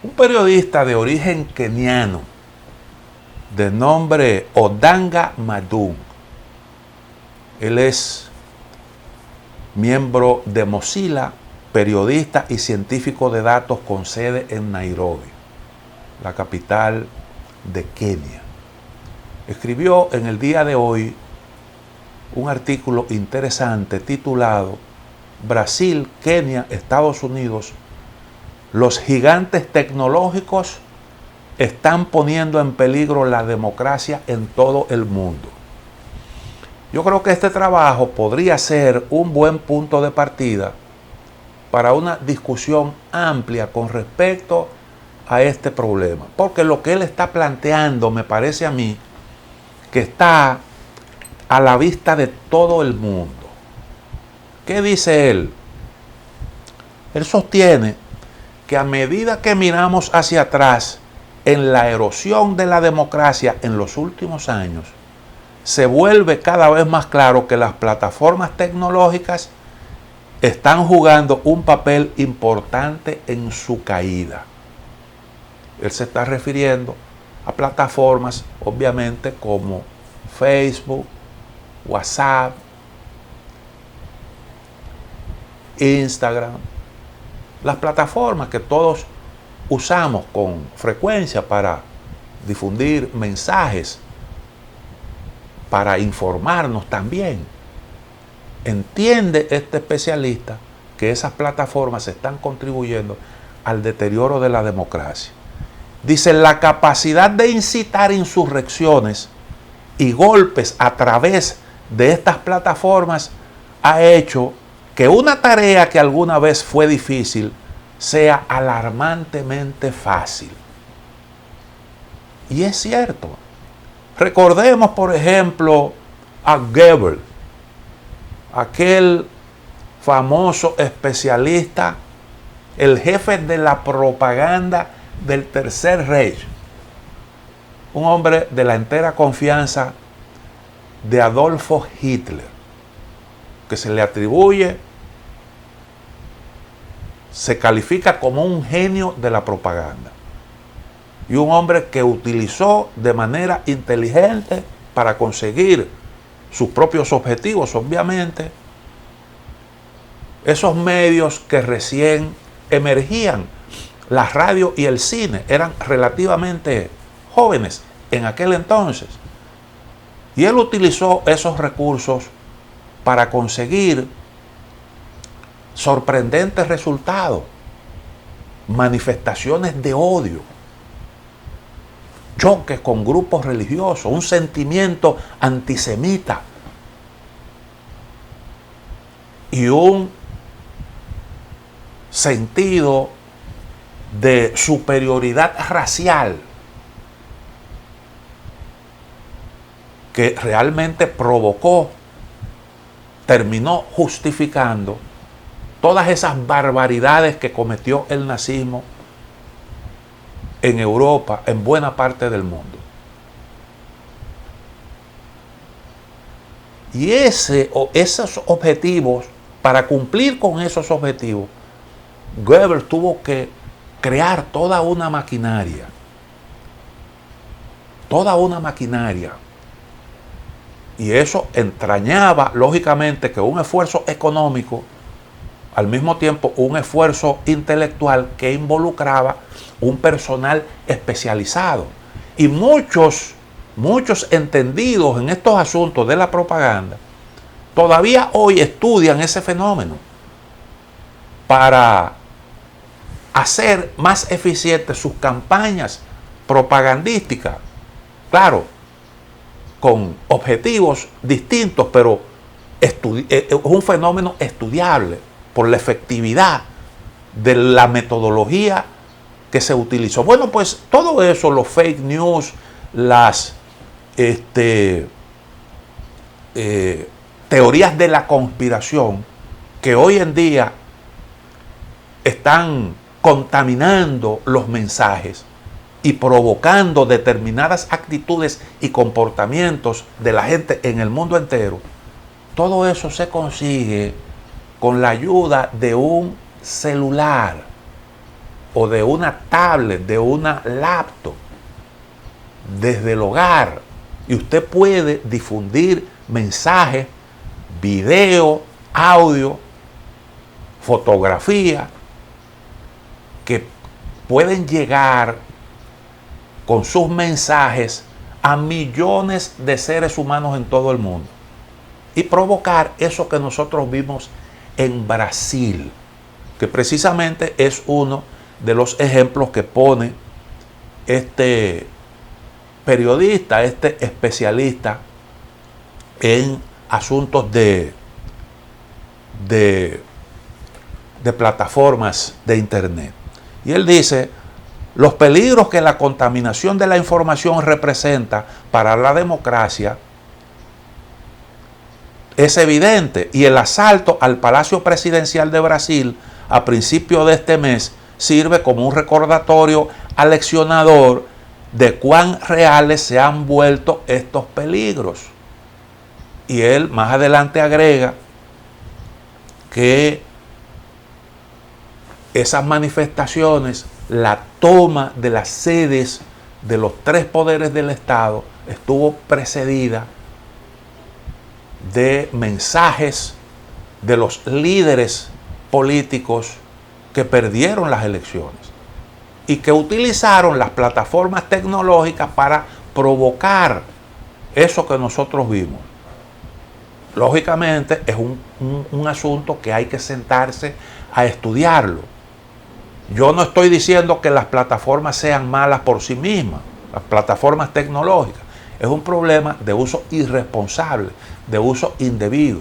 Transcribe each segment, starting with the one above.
Un periodista de origen keniano de nombre Odanga Madung. Él es miembro de Mozilla, periodista y científico de datos con sede en Nairobi, la capital de Kenia. Escribió en el día de hoy un artículo interesante titulado Brasil, Kenia, Estados Unidos, los gigantes tecnológicos están poniendo en peligro la democracia en todo el mundo. Yo creo que este trabajo podría ser un buen punto de partida para una discusión amplia con respecto a este problema, porque lo que él está planteando me parece a mí que está a la vista de todo el mundo. ¿Qué dice él? Él sostiene que a medida que miramos hacia atrás en la erosión de la democracia en los últimos años, se vuelve cada vez más claro que las plataformas tecnológicas están jugando un papel importante en su caída. Él se está refiriendo a plataformas, obviamente, como Facebook, WhatsApp, Instagram, las plataformas que todos usamos con frecuencia para difundir mensajes, para informarnos también. Entiende este especialista que esas plataformas están contribuyendo al deterioro de la democracia. Dice, la capacidad de incitar insurrecciones y golpes a través de estas plataformas ha hecho que una tarea que alguna vez fue difícil sea alarmantemente fácil. Y es cierto. Recordemos, por ejemplo, a Goebbels, aquel famoso especialista, el jefe de la propaganda del Tercer Reich, un hombre de la entera confianza de Adolfo Hitler, que se le atribuye, se califica como un genio de la propaganda y un hombre que utilizó de manera inteligente para conseguir sus propios objetivos, obviamente, esos medios que recién emergían. La radio y el cine eran relativamente jóvenes en aquel entonces. Y él utilizó esos recursos para conseguir sorprendentes resultados, manifestaciones de odio, choques con grupos religiosos, un sentimiento antisemita y un sentido de superioridad racial que realmente terminó justificando todas esas barbaridades que cometió el nazismo en Europa, en buena parte del mundo. Y esos objetivos, para cumplir con esos objetivos, Goebbels tuvo que crear toda una maquinaria. Y eso entrañaba, lógicamente, que un esfuerzo económico, al mismo tiempo un esfuerzo intelectual que involucraba un personal especializado. Y muchos entendidos en estos asuntos de la propaganda todavía hoy estudian ese fenómeno para hacer más eficientes sus campañas propagandísticas. Claro, con objetivos distintos, pero es un fenómeno estudiable por la efectividad de la metodología que se utilizó. Bueno, pues todo eso, los fake news, las teorías de la conspiración que hoy en día están contaminando los mensajes y provocando determinadas actitudes y comportamientos de la gente en el mundo entero, todo eso se consigue con la ayuda de un celular. o de una tablet, de una laptop, desde el hogar, y usted puede difundir mensajes, video, audio, fotografía, que pueden llegar con sus mensajes a millones de seres humanos en todo el mundo y provocar eso que nosotros vimos en Brasil, que precisamente es uno de los ejemplos que pone este periodista, este especialista en asuntos de plataformas de internet. Y él dice: los peligros que la contaminación de la información representa para la democracia es evidente, y el asalto al Palacio Presidencial de Brasil a principios de este mes sirve como un recordatorio aleccionador de cuán reales se han vuelto estos peligros. Y él más adelante agrega que esas manifestaciones, la toma de las sedes de los tres poderes del Estado, estuvo precedida de mensajes de los líderes políticos que perdieron las elecciones y que utilizaron las plataformas tecnológicas para provocar eso que nosotros vimos. Lógicamente es un asunto que hay que sentarse a estudiarlo. Yo no estoy diciendo que las plataformas sean malas por sí mismas, las plataformas tecnológicas. Es un problema de uso irresponsable, de uso indebido.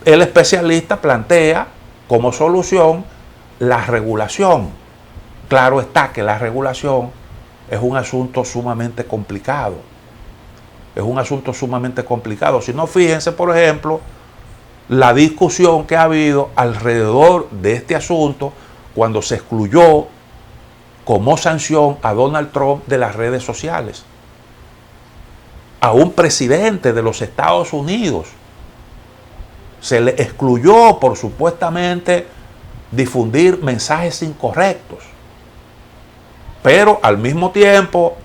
El especialista plantea como solución la regulación. Claro está que la regulación es un asunto sumamente complicado. Es un asunto sumamente complicado. Si no, fíjense, por ejemplo, la discusión que ha habido alrededor de este asunto cuando se excluyó como sanción a Donald Trump de las redes sociales. A un presidente de los Estados Unidos se le excluyó por supuestamente difundir mensajes incorrectos. Pero al mismo tiempo,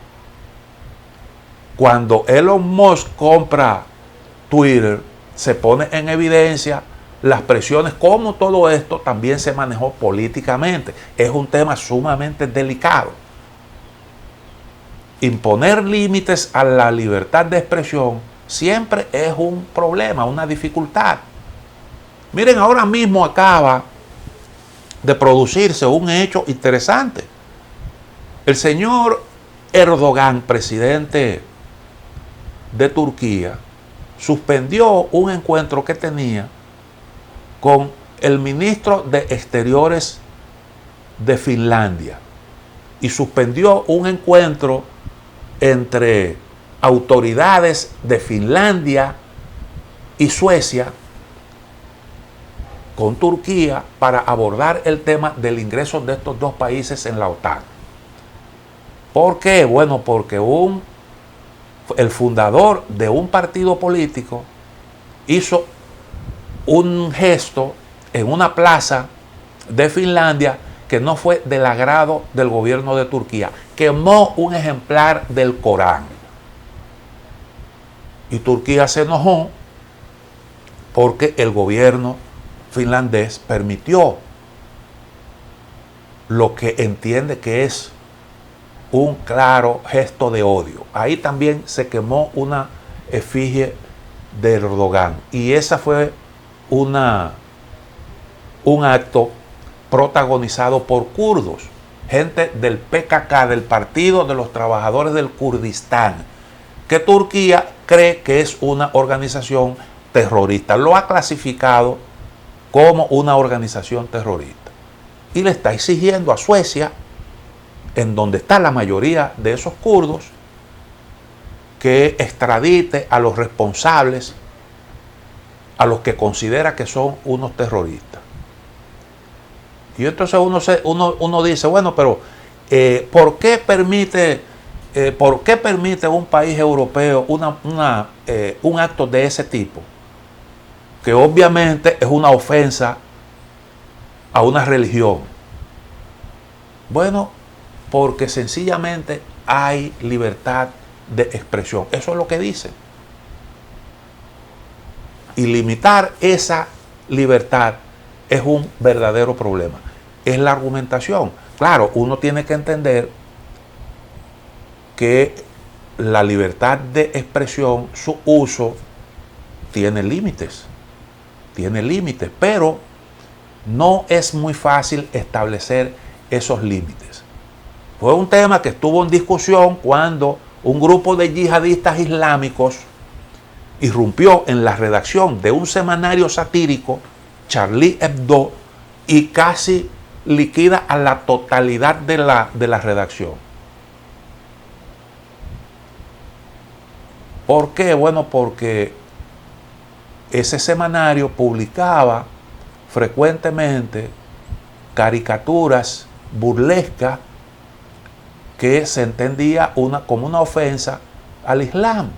cuando Elon Musk compra Twitter, se pone en evidencia las presiones, cómo todo esto también se manejó políticamente. Es un tema sumamente delicado. Imponer límites a la libertad de expresión siempre es un problema, una dificultad. Miren, ahora mismo acaba de producirse un hecho interesante. El señor Erdogan, presidente de Turquía, suspendió un encuentro que tenía con el ministro de Exteriores de Finlandia y suspendió un encuentro entre autoridades de Finlandia y Suecia con Turquía para abordar el tema del ingreso de estos dos países en la OTAN. ¿Por qué? Bueno, porque el fundador de un partido político hizo un gesto en una plaza de Finlandia que no fue del agrado del gobierno de Turquía. Quemó un ejemplar del Corán. Y Turquía se enojó porque el gobierno finlandés permitió lo que entiende que es un claro gesto de odio. Ahí también se quemó una efigie de Erdogan. Y esa fue un acto protagonizado por kurdos, gente del PKK, del Partido de los Trabajadores del Kurdistán, que Turquía cree que es una organización terrorista. Lo ha clasificado como una organización terrorista. Y le está exigiendo a Suecia, en donde está la mayoría de esos kurdos, que extradite a los responsables, a los que considera que son unos terroristas. Y entonces uno dice, bueno, pero ¿por qué permite un país europeo un acto de ese tipo? Que obviamente es una ofensa a una religión. Bueno, porque sencillamente hay libertad de expresión. Eso es lo que dice. Y limitar esa libertad es un verdadero problema. Es la argumentación. Claro, uno tiene que entender que la libertad de expresión, su uso, tiene límites, pero no es muy fácil establecer esos límites. Fue un tema que estuvo en discusión cuando un grupo de yihadistas islámicos irrumpió en la redacción de un semanario satírico, Charlie Hebdo, y casi liquida a la totalidad de la redacción. ¿Por qué? Bueno, porque ese semanario publicaba frecuentemente caricaturas burlescas que se entendía como una ofensa al Islam.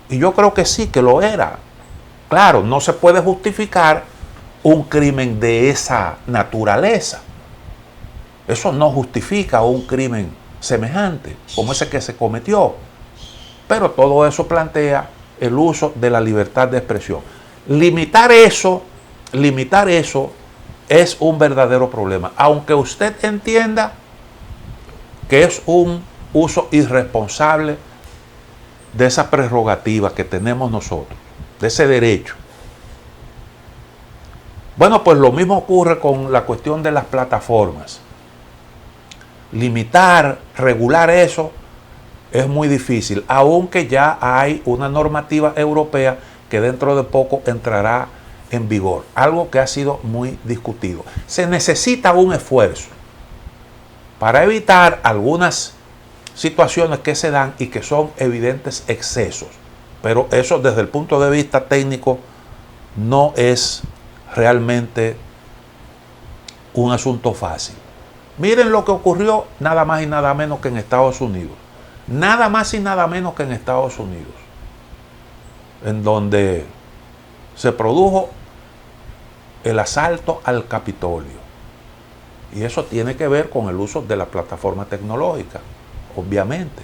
Y yo creo que sí, que lo era. Claro, no se puede justificar un crimen de esa naturaleza. Eso no justifica un crimen semejante como ese que se cometió. Pero todo eso plantea el uso de la libertad de expresión. Limitar eso es un verdadero problema. Aunque usted entienda que es un uso irresponsable de esa prerrogativa que tenemos nosotros, de ese derecho. Bueno, pues lo mismo ocurre con la cuestión de las plataformas. Limitar, regular eso es muy difícil, aunque ya hay una normativa europea que dentro de poco entrará en vigor, algo que ha sido muy discutido. Se necesita un esfuerzo para evitar algunas situaciones que se dan y que son evidentes excesos, pero eso desde el punto de vista técnico no es realmente un asunto fácil. Miren lo que ocurrió nada más y nada menos que en Estados Unidos. Nada más y nada menos que en Estados Unidos, en donde se produjo el asalto al Capitolio. Y eso tiene que ver con el uso de la plataforma tecnológica, obviamente.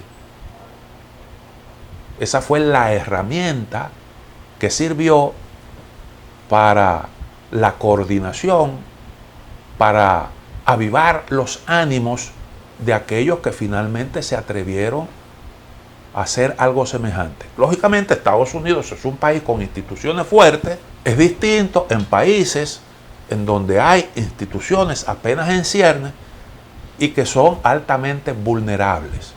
Esa fue la herramienta que sirvió para la coordinación, para avivar los ánimos de aquellos que finalmente se atrevieron a hacer algo semejante. Lógicamente, Estados Unidos es un país con instituciones fuertes. Es distinto en países en donde hay instituciones apenas en ciernes y que son altamente vulnerables.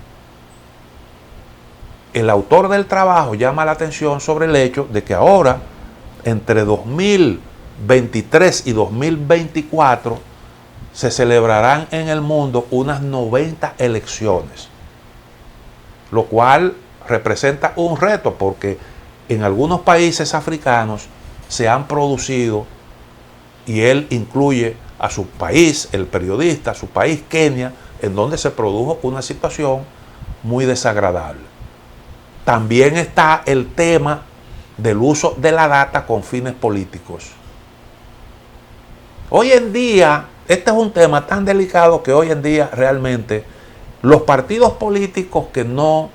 El autor del trabajo llama la atención sobre el hecho de que ahora, entre 2023 y 2024, se celebrarán en el mundo unas 90 elecciones, lo cual representa un reto porque en algunos países africanos se han producido, y él incluye a su país, el periodista, su país Kenia, en donde se produjo una situación muy desagradable. También está el tema del uso de la data con fines políticos. Hoy en día, este es un tema tan delicado que hoy en día realmente los partidos políticos que no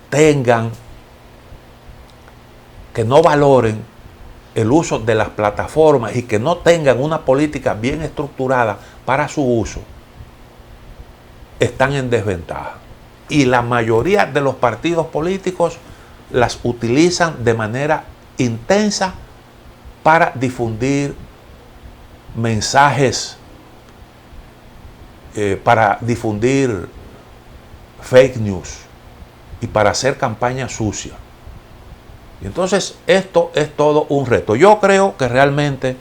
tengan, que no valoren el uso de las plataformas y que no tengan una política bien estructurada para su uso, están en desventaja. Y la mayoría de los partidos políticos las utilizan de manera intensa para difundir mensajes, para difundir fake news y para hacer campaña sucia. Y entonces esto es todo un reto. Yo creo que realmente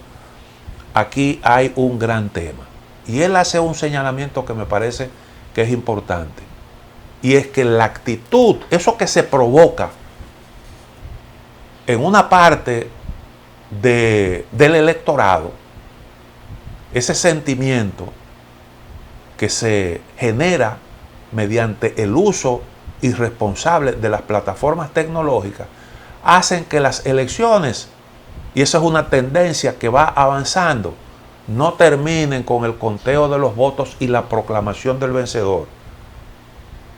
aquí hay un gran tema. Y él hace un señalamiento que me parece que es importante. Y es que la actitud, eso que se provoca en una parte del electorado, ese sentimiento que se genera mediante el uso irresponsable de las plataformas tecnológicas, hacen que las elecciones, y esa es una tendencia que va avanzando, no terminen con el conteo de los votos y la proclamación del vencedor,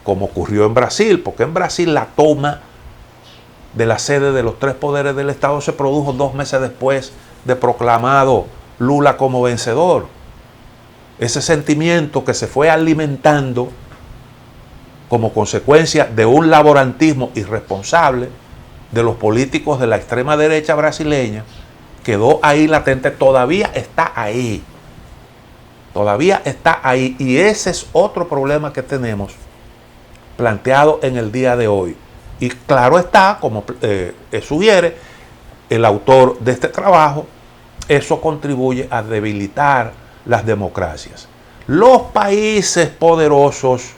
como ocurrió en Brasil, porque en Brasil la toma de la sede de los tres poderes del Estado se produjo 2 meses después de proclamado Lula como vencedor. Ese sentimiento que se fue alimentando como consecuencia de un laborantismo irresponsable de los políticos de la extrema derecha brasileña quedó ahí latente, todavía está ahí. Todavía está ahí. Y ese es otro problema que tenemos planteado en el día de hoy. Y claro está, como sugiere el autor de este trabajo, eso contribuye a debilitar las democracias. Los países poderosos,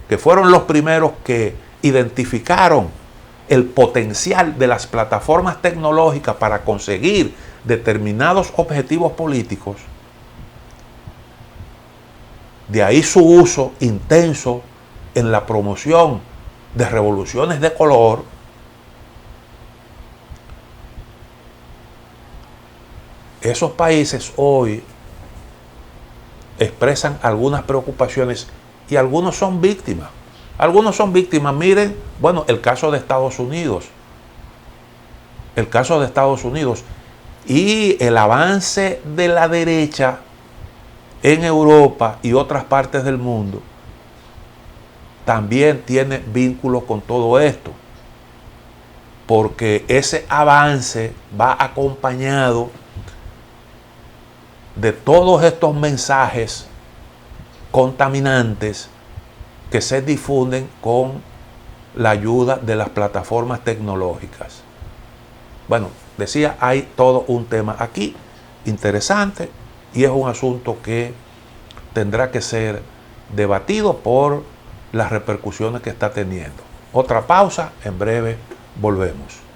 que fueron los primeros que identificaron el potencial de las plataformas tecnológicas para conseguir determinados objetivos políticos, de ahí su uso intenso en la promoción de revoluciones de color, esos países hoy expresan algunas preocupaciones y algunos son víctimas. Algunos son víctimas. Miren, bueno, el caso de Estados Unidos. El caso de Estados Unidos y el avance de la derecha en Europa y otras partes del mundo también tiene vínculos con todo esto, porque ese avance va acompañado de todos estos mensajes contaminantes que se difunden con la ayuda de las plataformas tecnológicas. Bueno, decía, hay todo un tema aquí interesante y es un asunto que tendrá que ser debatido por las repercusiones que está teniendo. Otra pausa, en breve volvemos.